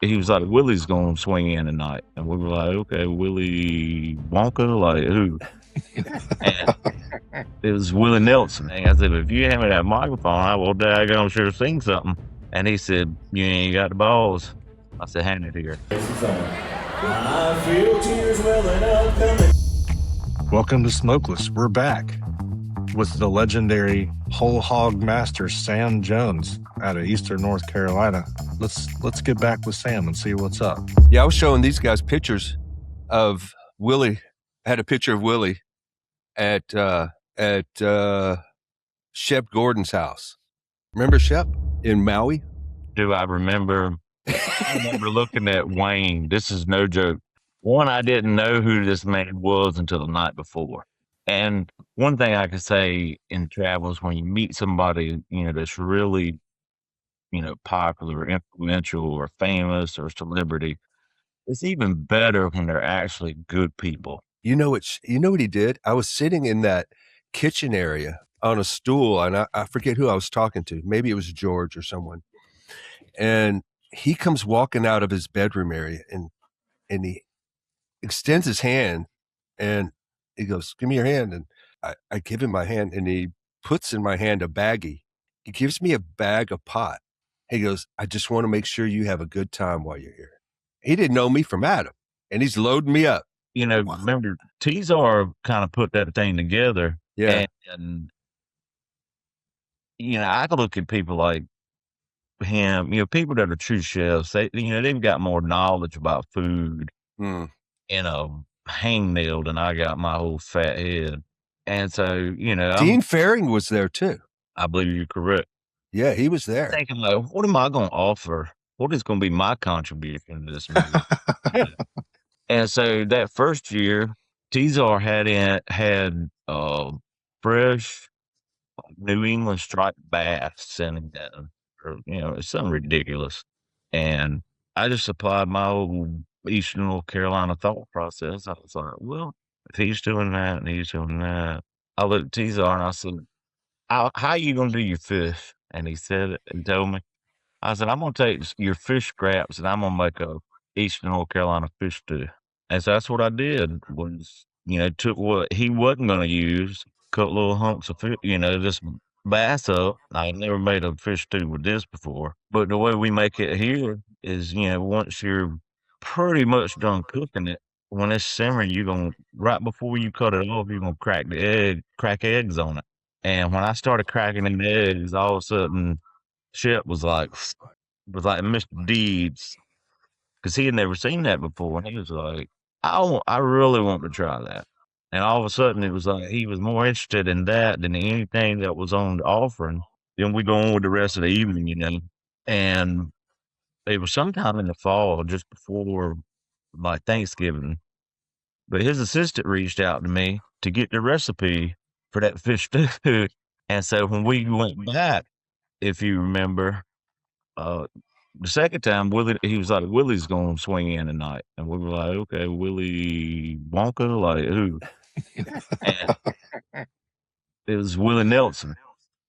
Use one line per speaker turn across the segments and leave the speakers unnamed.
he was like, Willie's going to swing in tonight. And we were like, okay, Willie Wonka? Like, who? And it was Willie Nelson. And I said, if you hand me that microphone, I will daggone sure sing something. And he said, you ain't got the balls. I said, hand it here.
I feel tears welling up coming.
Welcome to Smokeless. We're back with the legendary whole hog master Sam Jones out of Eastern North Carolina. Let's get back with Sam and see what's up.
Yeah, I was showing these guys pictures of Willie. I had a picture of Willie at Shep Gordon's house. Remember Shep in Maui?
Do I remember? I remember looking at Wayne. This is no joke. One, I didn't know who this man was until the night before. And one thing I could say in travel is when you meet somebody, that's really, popular or influential or famous or celebrity, it's even better when they're actually good people.
You know what he did? I was sitting in that kitchen area on a stool, and I forget who I was talking to. Maybe it was George or someone. And he comes walking out of his bedroom area, and he extends his hand, and he goes, give me your hand. And I give him my hand, and he puts in my hand a baggie. He gives me a bag of pot. He goes, I just want to make sure you have a good time while you're here. He didn't know me from Adam, and he's loading me up.
Remember, T-Czar kind of put that thing together.
Yeah.
And I could look at people like him, people that are true chefs, they've got more knowledge about food, hangnail than I got my whole fat head. And so,
Dean Faring was there too.
I believe you're correct.
Yeah, he was there.
Thinking like, what am I going to offer? What is going to be my contribution to this movie? And so that first year, T-Czar had fresh New England striped bass and it's something ridiculous. And I just applied my old Eastern North Carolina thought process. I was like, well, if he's doing that and he's doing that, I looked at T-Czar and I said, how are you going to do your fish? And he said it and told me. I said, I'm going to take your fish scraps and I'm going to make a Eastern North Carolina fish stew. And so that's what I did was, took what he wasn't going to use, cut little hunks of fish, this bass up. I had never made a fish stew with this before. But the way we make it here is, once you're pretty much done cooking it, when it's simmering, right before you cut it off, you're going to crack eggs on it. And when I started cracking them eggs, all of a sudden, Shep was like Mr. Deeds, because he had never seen that before. And he was like, I really want to try that. And all of a sudden, it was like he was more interested in that than anything that was on the offering. Then we go on with the rest of the evening, And it was sometime in the fall, just before like Thanksgiving. But his assistant reached out to me to get the recipe for that fish stew. And so when we went back, if you remember, the second time, he was like, Willie's going to swing in tonight. And we were like, okay, Willie Wonka? Like, who? And it was Willie Nelson.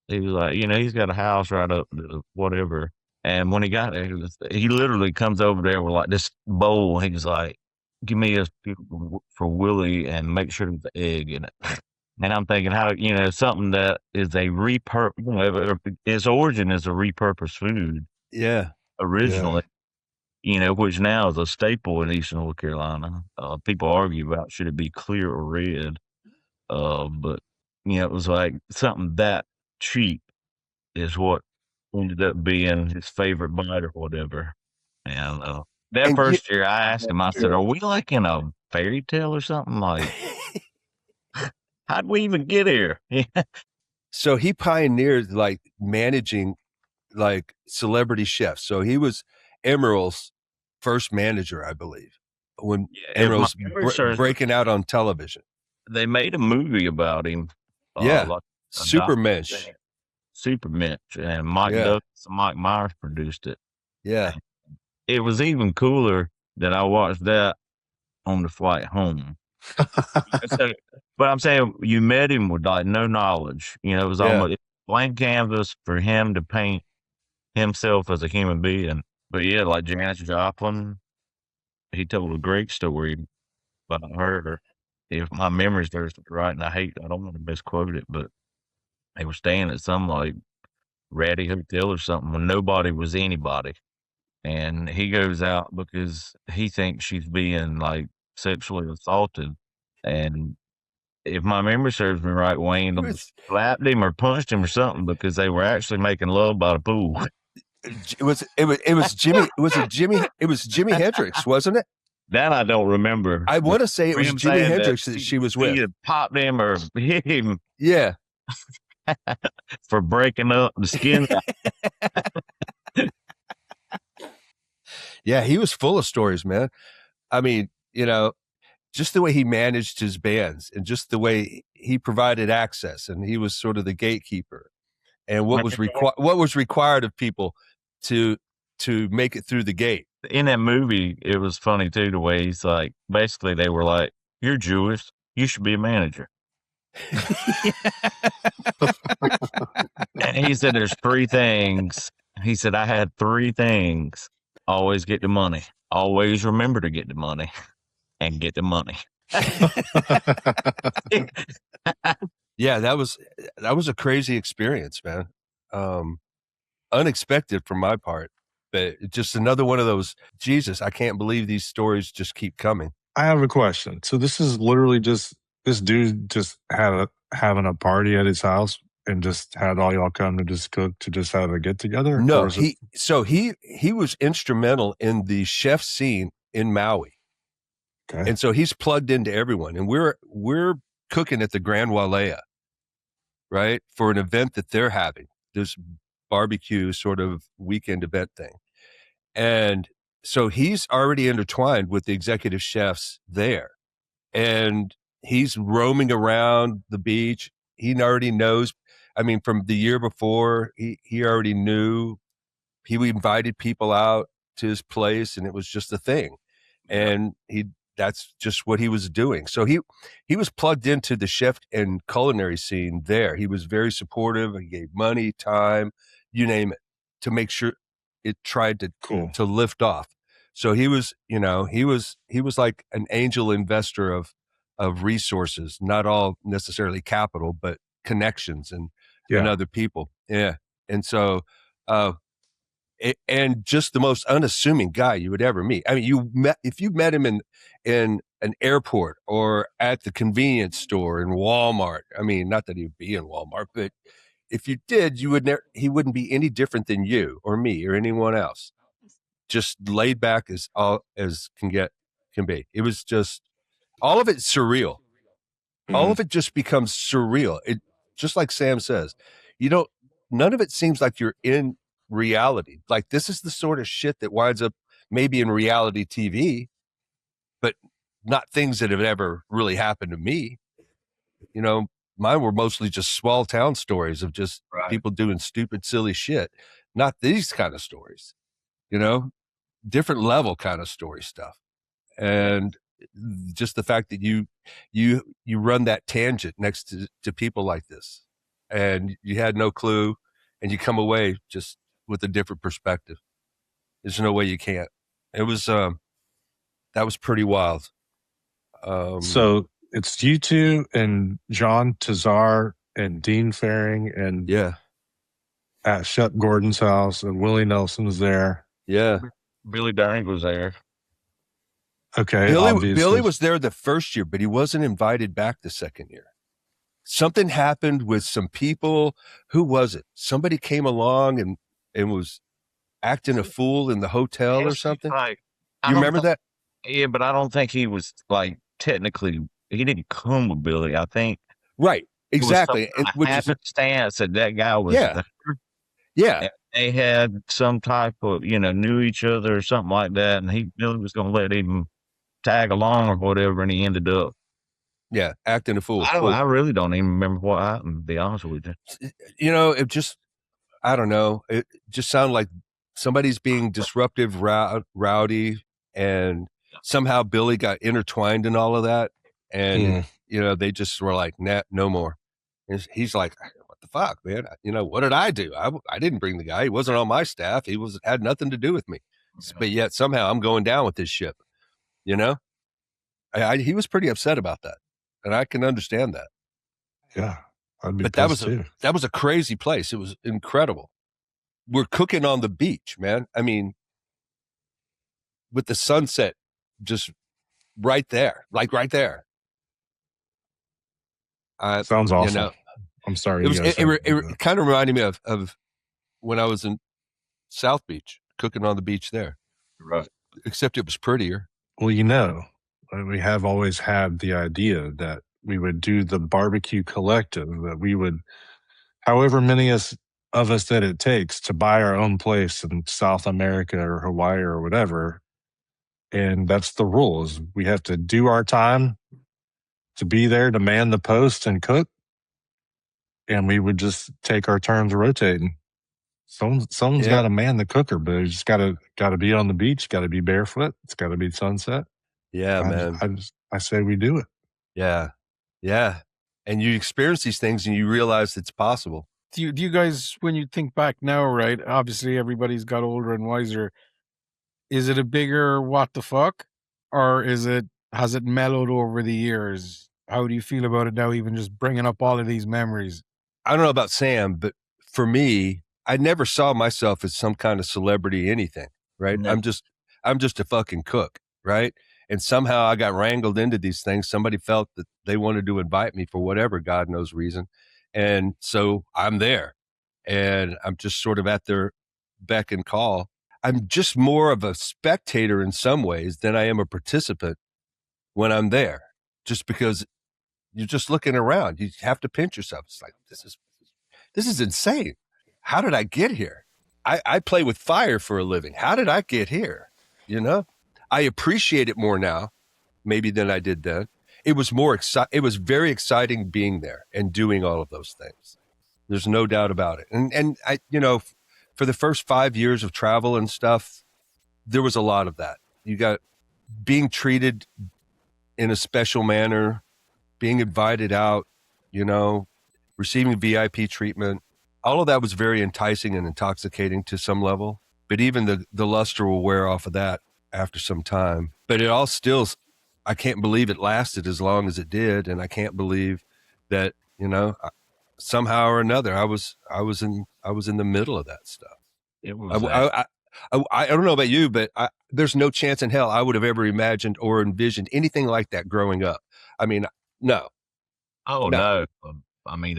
He was like, he's got a house right up, whatever. And when he got there, he literally comes over there with like this bowl. He was like, give me a for Willie and make sure there's an egg in it. And I'm thinking how, something that is a its origin is a repurposed food.
Yeah.
Originally, which now is a staple in Eastern North Carolina. People argue about should it be clear or red. But, it was like something that cheap is what ended up being his favorite bite or whatever. And first year I asked him, I said, are we like in a fairy tale or something? Like, how'd we even get here?
So he pioneered like managing like celebrity chefs. So he was Emeril's first manager, I believe, when Emeril's breaking out on television.
They made a movie about him.
Supermensch.
Supermensch. And Mike Myers produced it.
Yeah.
It was even cooler that I watched that on the flight home. But I'm saying you met him with like no knowledge. It was almost blank canvas for him to paint himself as a human being. But yeah, like Janis Joplin, he told a great story about her. If my memory serves right, and I don't want to misquote it, but they were staying at some like ratty hotel or something when nobody was anybody. And he goes out because he thinks she's being like sexually assaulted. And if my memory serves me right, Wayne
It was
slapped him or punched him or something because they were actually making love by the pool.
Jimi Hendrix, wasn't it?
That I don't remember.
I want to say it was
Him
Jimi
saying
Hendrix that she was
he
with.
had popped him or hit him
Yeah.
for breaking up the skin.
Yeah, he was full of stories, man. I mean, just the way he managed his bands and just the way he provided access, and he was sort of the gatekeeper, and what was required of people to make it through the gate.
In that movie, it was funny too, the way he's like, basically they were like, "You're Jewish, you should be a manager." And he said, "There's three things." He said, "I had three things: always get the money, always remember to get the money, and get the money."
Yeah, that was a crazy experience, man. Unexpected from my part, but just another one of those, Jesus, I can't believe these stories just keep coming.
I have a question. So this is literally just this dude just having a party at his house and just had all y'all come to just cook to just have a get together?
No, he was instrumental in the chef scene in Maui.
Okay.
And so he's plugged into everyone, and we're cooking at the Grand Walea, right, for an event that they're having, this barbecue sort of weekend event thing. And so he's already intertwined with the executive chefs there, and he's roaming around the beach. He already knows. I mean, from the year before, he already knew. He invited people out to his place, and it was just a thing. And that's just what he was doing. So he was plugged into the chef and culinary scene there. He was very supportive. He gave money, time, you name it, to make sure it tried to lift off. So he was like an angel investor of resources, not all necessarily capital, but connections and other people. Yeah. And so, and just the most unassuming guy you would ever meet. I mean, if you met him in an airport or at the convenience store in Walmart. I mean, not that he'd be in Walmart, but if you did, he wouldn't be any different than you or me or anyone else. Just laid back as can be. It was just all of it surreal. All of it just becomes surreal. It just like Sam says, none of it seems like you're in reality. Like, this is the sort of shit that winds up maybe in reality TV, but not things that have ever really happened to me. Mine were mostly just small town stories of just people doing stupid, silly shit. Not these kind of stories, different level kind of story stuff. And just the fact that you run that tangent next to people like this, and you had no clue, and you come away just with a different perspective. There's no way you can't. It was that was pretty wild.
So it's you two and John Tazar and Dean Faring and at Shep Gordon's house, and Willie Nelson was there.
Yeah,
Billy Daring was there.
Okay,
Billy was there the first year, but he wasn't invited back the second year. Something happened with some people. Who was it? Somebody came along and was acting a fool in the hotel or something. You remember that?
Yeah, but I don't think he was like technically. He didn't come with Billy. I think.
Right. Exactly.
Which is stance that guy was.
Yeah. Yeah.
They had some type of knew each other or something like that, and Billy was going to let him tag along or whatever, and he ended up.
Yeah, acting a fool.
I really don't even remember what happened, to be honest with you.
It just, I don't know. It just sounded like somebody's being disruptive, rowdy, and somehow Billy got intertwined in all of that. And, they just were like, nah, no more. And he's like, what the fuck, man? What did I do? I didn't bring the guy. He wasn't on my staff. He had nothing to do with me. but yet somehow I'm going down with this ship. You know, he was pretty upset about that, and I can understand that.
Yeah, I'd be
But
pissed too.
that was a crazy place. It was incredible. We're cooking on the beach, man. I mean, with the sunset just right there, like right there.
Sounds awful.
You know,
I'm sorry.
It kind of reminded me of when I was in South Beach, cooking on the beach there.
Right.
Except it was prettier.
Well, you know, we have always had the idea that we would do the barbecue collective, that we would, however many of us that it takes, to buy our own place in South America or Hawaii or whatever. And that's the rules. We have to do our time to be there to man the post and cook. And we would just take our turns rotating. Someone's got to man the cooker, but it's just got to be on the beach, got to be barefoot. It's got to be sunset.
Yeah, man.
I say we do it.
Yeah. Yeah. And you experience these things and you realize it's possible.
Do you guys, when you think back now, right? Obviously, everybody's got older and wiser. Is it a bigger what the fuck, or has it mellowed over the years? How do you feel about it now? Even just bringing up all of these memories.
I don't know about Sam, but for me, I never saw myself as some kind of celebrity anything. Right?
No.
I'm just a fucking cook. Right? And somehow I got wrangled into these things. Somebody felt that they wanted to invite me for whatever God knows reason. And so I'm there and I'm just sort of at their beck and call. I'm just more of a spectator in some ways than I am a participant when I'm there, just because you're just looking around. You have to pinch yourself. It's like, this is insane. How did I get here? I play with fire for a living. How did I get here? You know, I appreciate it more now, maybe than I did then. It was it was very exciting being there and doing all of those things. There's no doubt about it. And I, you know, for the first 5 years of travel and stuff, there was a lot of that. You got being treated in a special manner, being invited out, you know, receiving VIP treatment. All of that was very enticing and intoxicating to some level. But even the luster will wear off of that after some time. But it all still, I can't believe it lasted as long as it did. And I can't believe that, you know, somehow or another, I was in the middle of that stuff.
It was.
I don't know about you, but there's no chance in hell I would have ever imagined or envisioned anything like that growing up. I mean, no.
Oh no. I mean,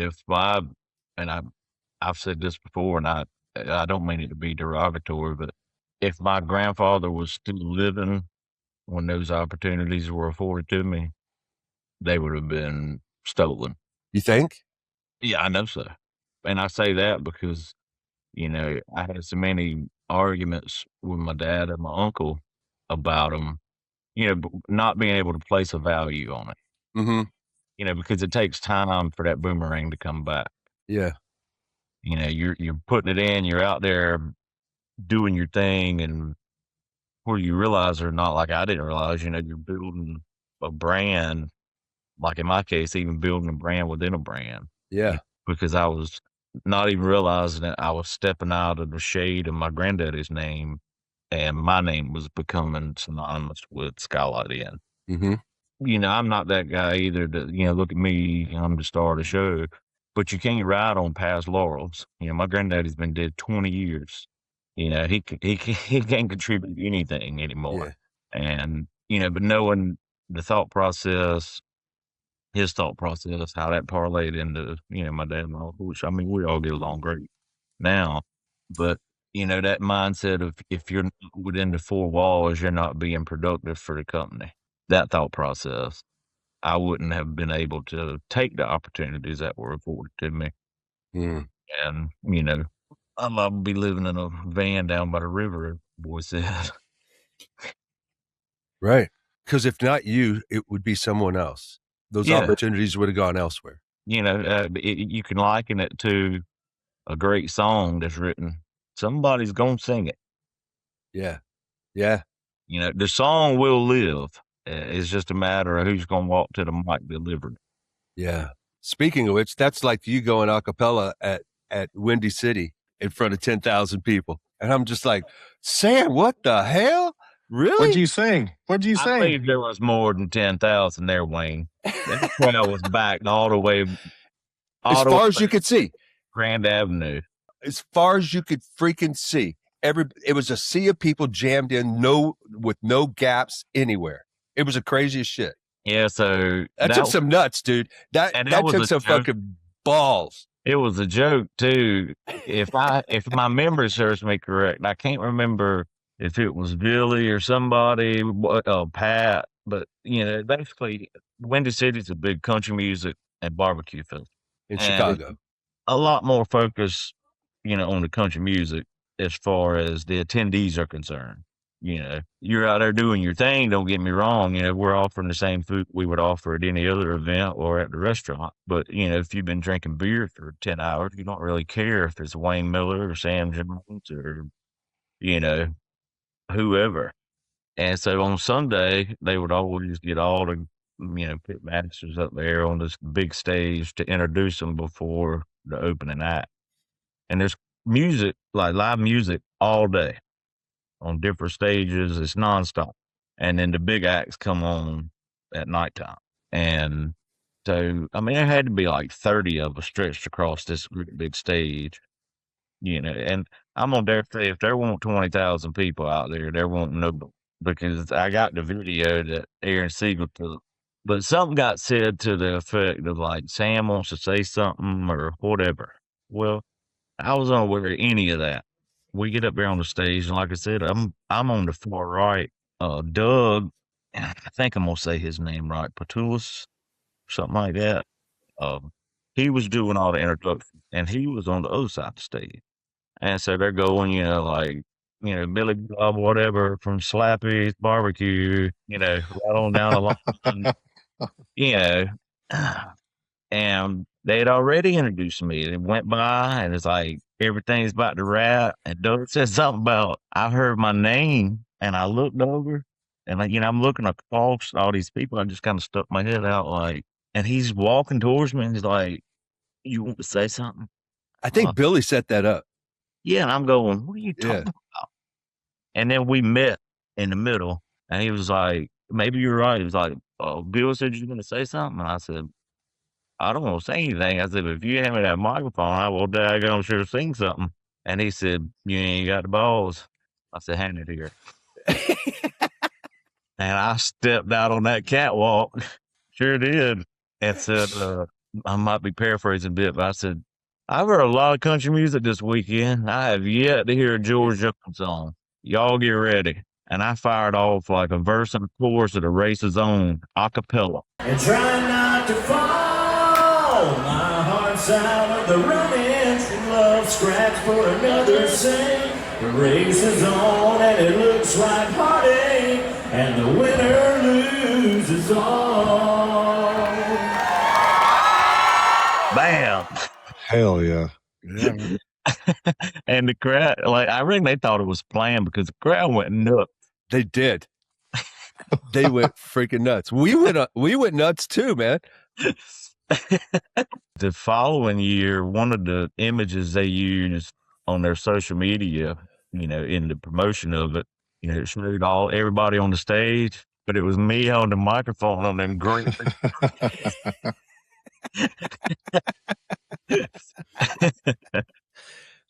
I've said this before, and I don't mean it to be derogatory, but if my grandfather was still living when those opportunities were afforded to me, they would have been stolen.
You think?
Yeah, I know so. And I say that because, you know, I had so many arguments with my dad and my uncle about them, you know, not being able to place a value on it.
Mm-hmm.
You know, because it takes time for that boomerang to come back.
Yeah.
You know, you're putting it in, you're out there doing your thing, and where you realize or not, like I didn't realize, you know, you're building a brand, like in my case, even building a brand within a brand.
Yeah.
Because I was not even realizing that I was stepping out of the shade of my granddaddy's name, and my name was becoming synonymous with Skylight Inn.
Mm-hmm.
You know, I'm not that guy either to, you know, look at me, I'm the star of the show, but you can't ride on past laurels. You know, my granddaddy's been dead 20 years. You know, he can't contribute anything anymore. Yeah. And, you know, but knowing the thought process, his thought process, how that parlayed into, you know, my dad and my uncle, which, I mean, we all get along great now. But, you know, that mindset of if you're not within the four walls, you're not being productive for the company. That thought process, I wouldn't have been able to take the opportunities that were afforded to me.
Mm.
And, you know, I'd love to be living in a van down by the river, boy said.
Right. Because if not you, it would be someone else. Those opportunities would have gone elsewhere.
You know, you can liken it to a great song that's written. Somebody's going to sing it.
Yeah. Yeah.
You know, the song will live. It's just a matter of who's going to walk to the mic delivered.
Yeah. Speaking of which, that's like you going a cappella at Windy City in front of 10,000 people. And I'm just like, Sam, what the hell? Really?
What'd you sing? What'd you
I
sing?
believe there was more than 10,000 there, Wayne. That crowd was backed all the way,
As far as you could see.
Grand Avenue.
As far as you could freaking see. It was a sea of people jammed in, with no gaps anywhere. It was the craziest shit.
Yeah, so
that took some nuts, dude. That took some fucking balls.
It was a joke too. If my memory serves me correct, I can't remember if it was Billy or somebody, Pat, but basically, Windy City's a big country music and barbecue festival
in Chicago.
A lot more focus, on the country music as far as the attendees are concerned. You're out there doing your thing. Don't get me wrong. We're offering the same food we would offer at any other event or at the restaurant. But, if you've been drinking beer for 10 hours, you don't really care if it's Wayne Mueller or Sam Jones or, whoever. And so on Sunday, they would always get all the, pit masters up there on this big stage to introduce them before the opening act. And there's music, like live music all day on different stages. It's nonstop. And then the big acts come on at nighttime. And so, there had to be like 30 of us stretched across this big stage, and I'm gonna dare say if there weren't 20,000 people out there won't nobody, because I got the video that Aaron Siegel took. But something got said to the effect of like, Sam wants to say something or whatever. Well, I was unaware of any of that. We get up there on the stage, and like I said, I'm on the far right. Doug, I think I'm gonna say his name right, Petulus, something like that. He was doing all the introductions, and he was on the other side of the stage. And so they're going, Billy Bob, whatever, from Slappy's Barbecue, right on down the line, and they had already introduced me. It went by, and it's like, everything's about to wrap. And Doug said something about, I heard my name, and I looked over, and I'm looking across all these people. I just kind of stuck my head out, like, and he's walking towards me, and he's like, you want to say something?
I think Billy set that up.
Yeah, and I'm going, what are you talking about? And then we met in the middle, and he was like, maybe you're right. He was like, Bill said you're going to say something. And I said, I don't want to say anything. I said, if you hand me that microphone, I will daggone sure sing something. And he said, you ain't got the balls. I said, hand it here. And I stepped out on that catwalk. Sure did. And said, I might be paraphrasing a bit, but I said, I've heard a lot of country music this weekend. I have yet to hear a George Jones song. Y'all get ready. And I fired off like a verse and a chorus of the Race's own a cappella.
And try not to fall. My heart's out of the running. True love scratch for another sing. The race is on and it looks like heartache. And the winner loses all.
Bam.
Hell yeah.
And the crowd, like, I think they thought it was planned because the crowd went nuts.
They did. They went freaking nuts. We went nuts too, man.
The following year, one of the images they used on their social media, in the promotion of it, it showed everybody on the stage, but it was me on the microphone on them green.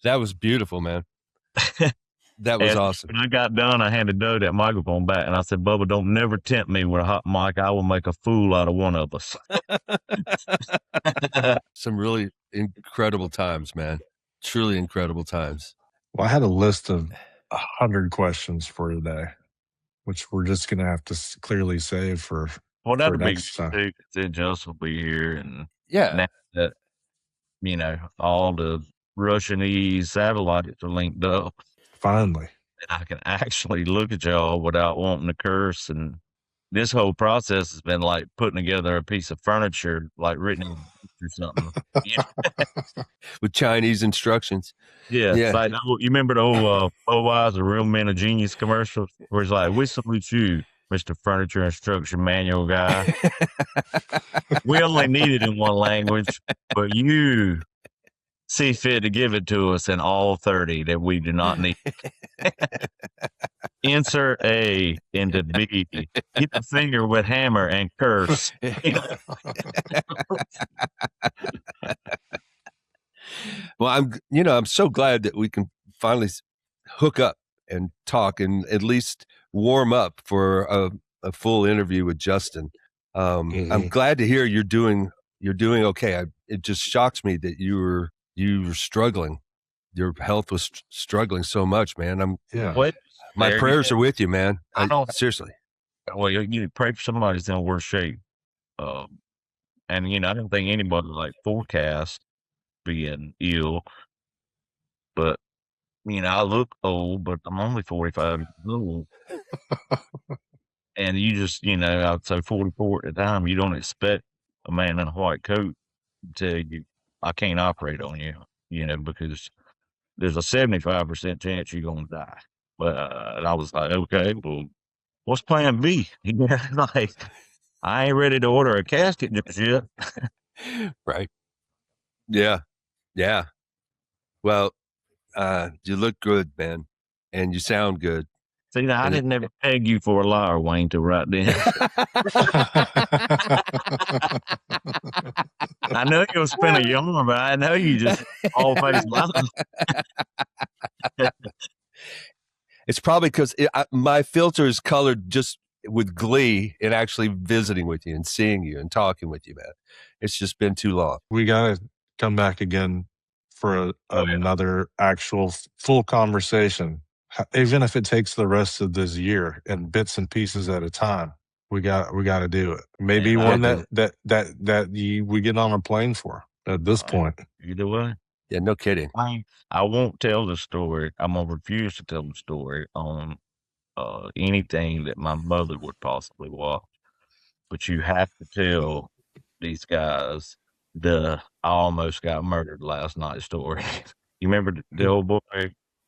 That was beautiful, man. That was awesome.
When I got done, I handed Doug that microphone back, and I said, Bubba, don't never tempt me with a hot mic. I will make a fool out of one of us.
Some really incredible times, man. Truly incredible times.
Well, I had a list of 100 questions for today, which we're just going to have to clearly save for
that'll be
next time.
too, 'cause then Justin will be here, and
Yeah,
now that all the Russianese satellites are linked up,
Finally.
and I can actually look at y'all without wanting to curse. And this whole process has been like putting together a piece of furniture, like written in or something.
with Chinese instructions.
Yeah.
Yeah.
It's like, you remember the old Boaz, a Real Men of Genius commercial, where it's like, we salute you, Mr. Furniture Instruction Manual guy. We only need it in one language, but you see fit to give it to us in all 30 that we do not need. Insert A into B. Hit the finger with hammer and curse.
Well, I'm so glad that we can finally hook up and talk and at least warm up for a full interview with Justin. I'm glad to hear you're doing okay. It just shocks me that you were struggling. Your health was struggling so much, man. My prayers are with you, man. Seriously.
Well, you pray for somebody who's in worse shape. And I don't think anybody forecast being ill, but I look old, but I'm only 45 years old. And you just, I'd say 44 at the time, you don't expect a man in a white coat to tell you, I can't operate on you, because there's a 75% chance you're going to die. But I was like, okay, well, what's plan B? I ain't ready to order a casket just yet.
Right. Yeah. Yeah. Well, you look good, man, and you sound good.
See, I didn't ever peg you for a liar, Wayne, till right then. I know you'll spin a yarn, but I know you just all face lying.
It's probably because my filter is colored just with glee in actually visiting with you and seeing you and talking with you, man. It's just been too long.
We got to come back again for another actual full conversation. Even if it takes the rest of this year in bits and pieces at a time, we got to do it. Maybe one that we get on a plane for at this point.
Either way.
Yeah, no kidding.
I won't tell the story. I'm going to refuse to tell the story on anything that my mother would possibly watch. But you have to tell these guys I almost got murdered last night story. You remember the old boy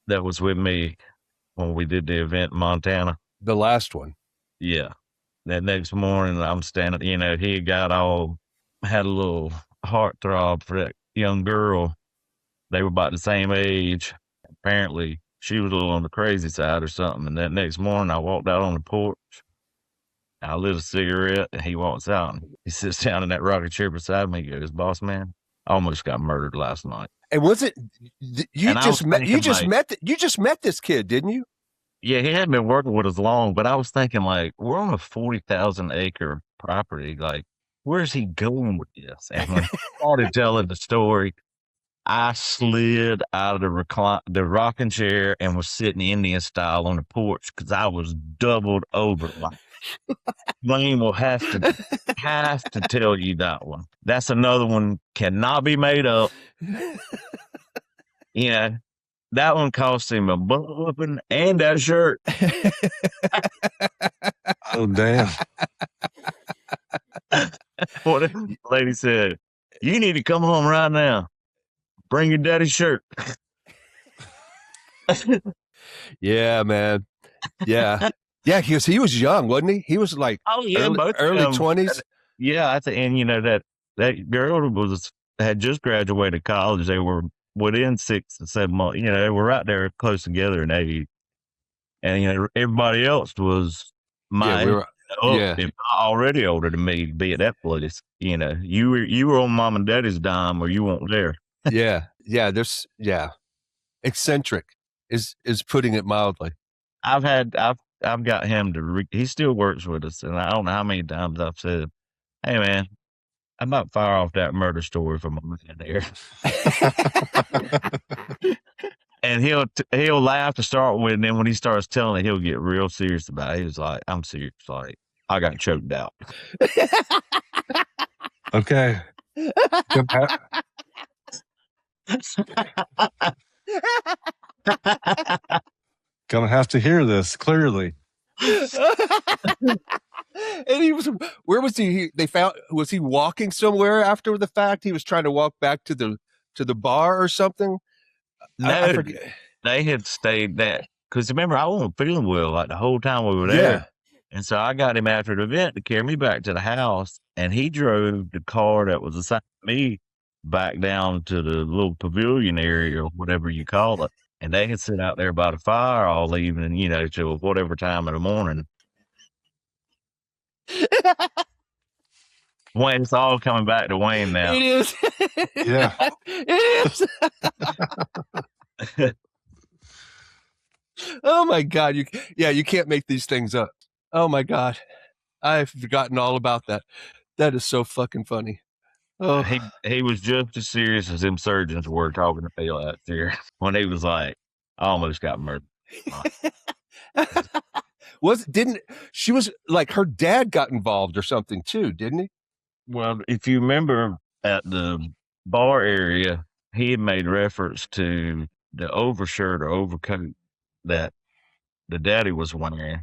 that was with me when we did the event in Montana?
The last one.
Yeah. That next morning, I'm standing, he had a little heartthrob for that young girl. They were about the same age. Apparently, she was a little on the crazy side or something. And that next morning, I walked out on the porch. I lit a cigarette, and he walks out. And he sits down in that rocking chair beside me. He goes, "Boss man, I almost got murdered last night."
And was it you just met this kid, didn't you?
Yeah, he hadn't been working with us long, but I was thinking, we're on a 40,000 acre property. Where's he going with this? And when I started telling the story, I slid out of the rocking chair and was sitting Indian style on the porch because I was doubled over. Wayne will have to tell you that one. That's another one, cannot be made up. That one cost him a butt whooping and that shirt.
Oh, damn.
What the lady said, "You need to come home right now. Bring your daddy's shirt."
Yeah, man. Yeah. Yeah, because he was young, wasn't he? He was like early 20s.
Yeah, and that girl had just graduated college. They were within 6 to 7 months. They were right there close together in age. And everybody else was if not already older than me, be at that place. You were on mom and daddy's dime, or you weren't there.
Yeah. Eccentric is putting it mildly.
I've got him he still works with us, and I don't know how many times I've said, "Hey man, I might fire off that murder story from a man there." And he'll laugh to start with, and then when he starts telling it, he'll get real serious about it. He was like, "I'm serious, I got choked out."
Okay. Gonna have to hear this clearly.
And where was he? Was he walking somewhere after the fact? He was trying to walk back to the bar or something.
No,
I forget.
They had stayed that because remember I wasn't feeling well the whole time we were there, and so I got him after the event to carry me back to the house, and he drove the car that was assigned to me back down to the little pavilion area or whatever you call it. And they could sit out there by the fire all evening, till whatever time in the morning. Wayne, it's all coming back to Wayne now.
It is.
Yeah.
It is. Oh my God. You can't make these things up. Oh my God. I've forgotten all about that. That is so fucking funny. Oh,
He was just as serious as them surgeons were talking to me last year when he was like, I almost got murdered.
she was like, her dad got involved or something too, didn't he?
Well, if you remember at the bar area, he had made reference to the overshirt or overcoat that the daddy was wearing,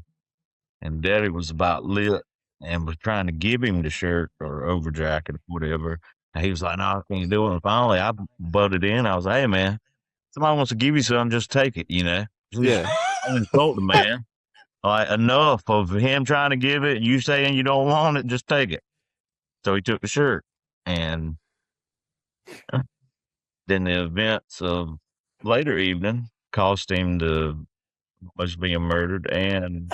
and daddy was about lit and was trying to give him the shirt or over jacket or whatever. And he was like, no, I can't do it. And finally, I butted in. I was like, hey, man, somebody wants to give you something, just take it,
Yeah.
I insult the man. Like, enough of him trying to give it, you saying you don't want it, just take it. So he took the shirt. And then the events of later evening caused him to almost being murdered and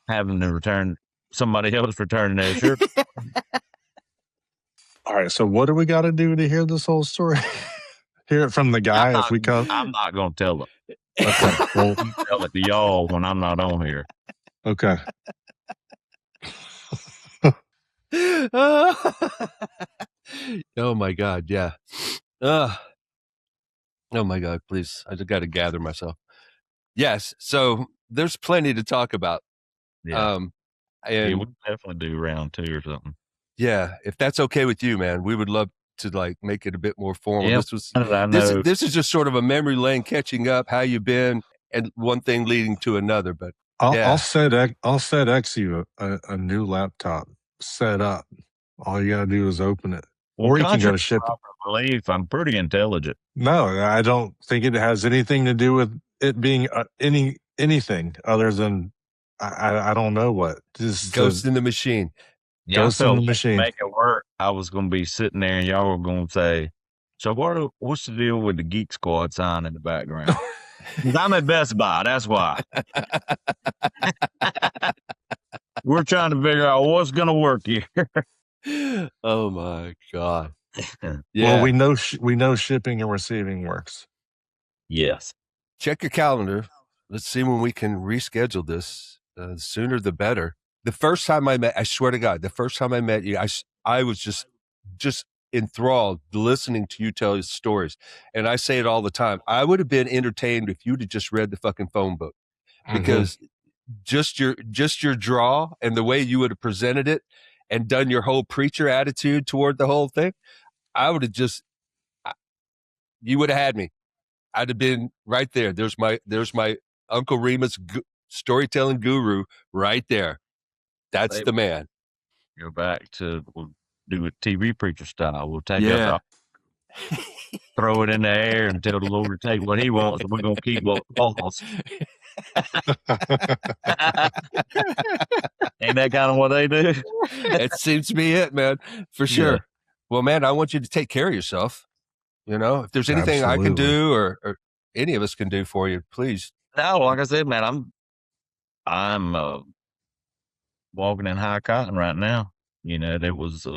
having to return somebody else returning their shirt.
All right. So what do we got to do to hear this whole story? Hear it from the guy if we come.
I'm not going to tell it.
Okay. Well,
You tell it to y'all when I'm not on here.
okay.
Oh my God. Yeah. Oh my God, please. I just got to gather myself. Yes. So there's plenty to talk about.
Yeah.
And
We'll definitely do round 2 or something.
yeah, if that's okay with you, man, we would love to like make it a bit more formal.
Yeah, I know.
This is just sort of a memory lane, catching up, how you been, and one thing leading to another. But
I'll set you a new laptop set up. All you gotta do is open it, or you can go to ship it.
Belief, I'm pretty intelligent.
No, I don't think it has anything to do with it being anything other than I don't know what. Just
Ghost in the Machine.
Yeah,
Ghost in the Machine.
Make it work. I was going to be sitting there and y'all were going to say, so what's the deal with the Geek Squad sign in the background? Because I'm at Best Buy. That's why. We're trying to figure out what's going to work here.
Oh my God.
Well, we know shipping and receiving works.
Yes.
Check your calendar. Let's see when we can reschedule this. The sooner the better. The first time I swear to God, the first time I met you, I was just enthralled listening to you tell your stories. And I say it all the time. I would have been entertained if you'd have just read the fucking phone book, because just your draw and the way you would have presented it and done your whole preacher attitude toward the whole thing, I would have you would have had me. I'd have been right there. There's my Uncle Remus storytelling guru right there. That's the man.
Go back to, we'll do it TV preacher style. We'll take it up, throw it in the air and tell the Lord to take what he wants, and we're going to keep what falls. Ain't that kind of what they do?
It seems to be it, man, for sure.
Yeah.
Well, man, I want you to take care of yourself. If there's anything I can do or any of us can do for you, please.
No, like I said, man, I'm walking in high cotton right now. There was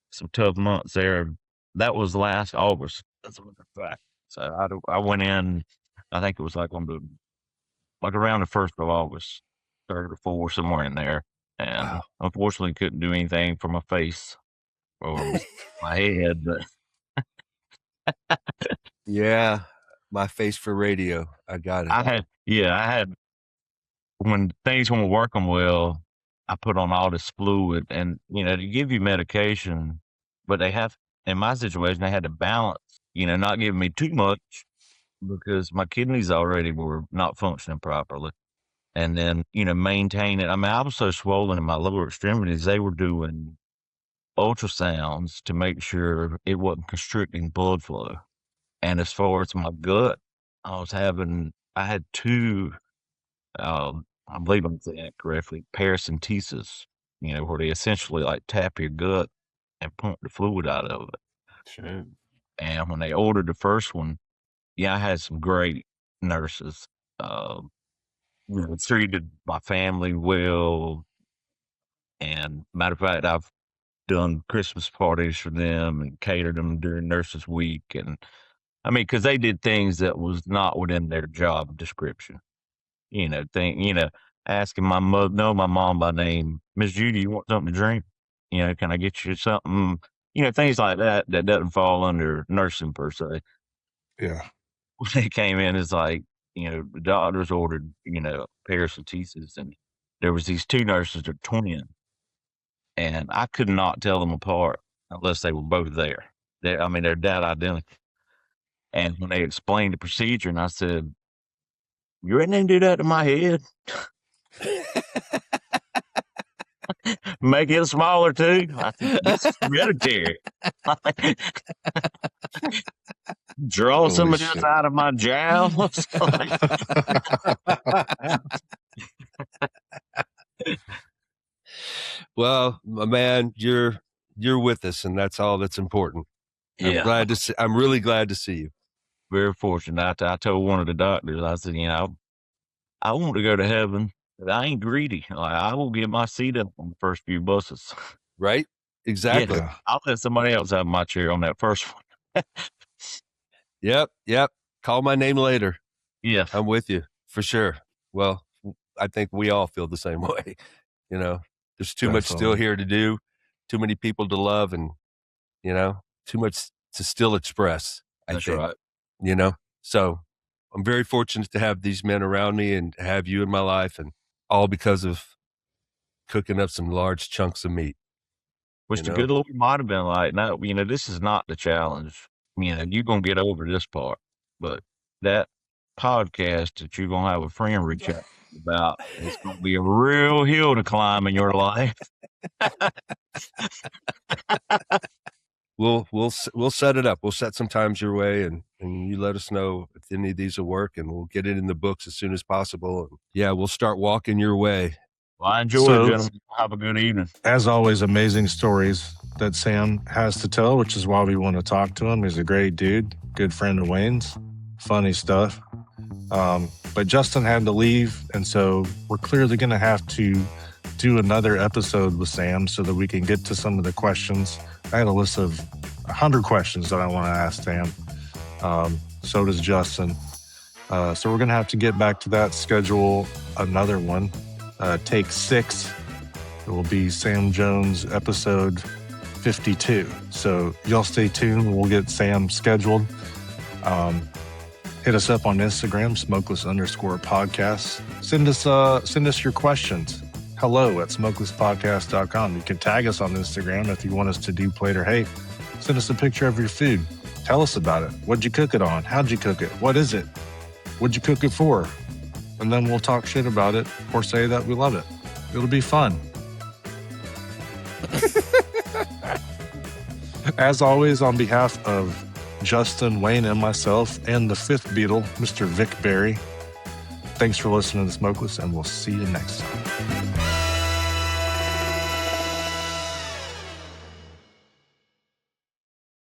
some tough months there. That was last August. That's a fact. So I went in, I think it was like around the 1st of August, 3rd or 4th, somewhere in there. And unfortunately couldn't do anything for my face or my head. But
yeah, my face for radio. I got it.
I had, when things weren't working well, I put on all this fluid and, to give you medication, but in my situation, they had to balance, not giving me too much because my kidneys already were not functioning properly. And then, maintain it. I mean, I was so swollen in my lower extremities, they were doing ultrasounds to make sure it wasn't constricting blood flow. And as far as my gut, I had 2, I believe I'm saying it correctly, paracentesis, where they essentially like tap your gut and pump the fluid out of it.
Shit.
And when they ordered the first one, I had some great nurses. Treated my family well. And matter of fact, I've done Christmas parties for them and catered them during Nurses Week. And I mean, because they did things that was not within their job description. Asking my mother, my mom by name, Miss Judy, you want something to drink? Can I get you something? Things like that doesn't fall under nursing per se.
Yeah.
When they came in, it's like, the doctors ordered, paracentesis, and there was these two nurses that are twins, and I could not tell them apart unless they were both there. They're that identical. And when they explained the procedure, and I said, "You ready to do that to my head? Make it smaller too?" I said, "This is hereditary." Draw some
Holy
of this
shit.
out of my jowls.
Well, my man, you're with us, and that's all that's important.
Yeah,
I'm really glad to see you.
very fortunate. I told one of the doctors, I said, I want to go to heaven, but I ain't greedy. Like, I will get my seat up on the first few buses.
Right? Exactly.
Yeah.
I'll let somebody else have my chair on that first one.
Yep. Call my name later.
Yeah,
I'm with you for sure. Well, I think we all feel the same way. There's too much still
Definitely.
here to do, too many people to love, and too much to still express. I
that's
think.
right.
So I'm very fortunate to have these men around me and have you in my life, and all because of cooking up some large chunks of meat.
Which the good Lord might have been like, no, this is not the challenge. You're going to get over this part. But that podcast that you're going to have a friend reach out about, it's going to be a real hill to climb in your life.
We'll set it up. We'll set some times your way, and you let us know if any of these will work, and we'll get it in the books as soon as possible. And we'll start walking your way.
Well, I enjoyed it, gentlemen. Have a good evening.
As always, amazing stories that Sam has to tell, which is why we want to talk to him. He's a great dude, good friend of Wayne's, funny stuff. But Justin had to leave, and so we're clearly going to have to do another episode with Sam so that we can get to some of the questions. I had a list of 100 questions that I want to ask Sam. So does Justin. So we're going to have to get back to that, schedule another one. Take 6. It will be Sam Jones episode 52. So y'all stay tuned. We'll get Sam scheduled. Hit us up on Instagram, smokeless_podcast. Send us your questions. hello@smokelesspodcast.com. You can tag us on Instagram if you want us to do plate or hate. Send us a picture of your food. Tell us about it. What'd you cook it on? How'd you cook it? What is it? What'd you cook it for? And then we'll talk shit about it or say that we love it. It'll be fun. As always, on behalf of Justin, Wayne, and myself, and the fifth Beatle, Mr. Vic Berry, thanks for listening to Smokeless, and we'll see you next time.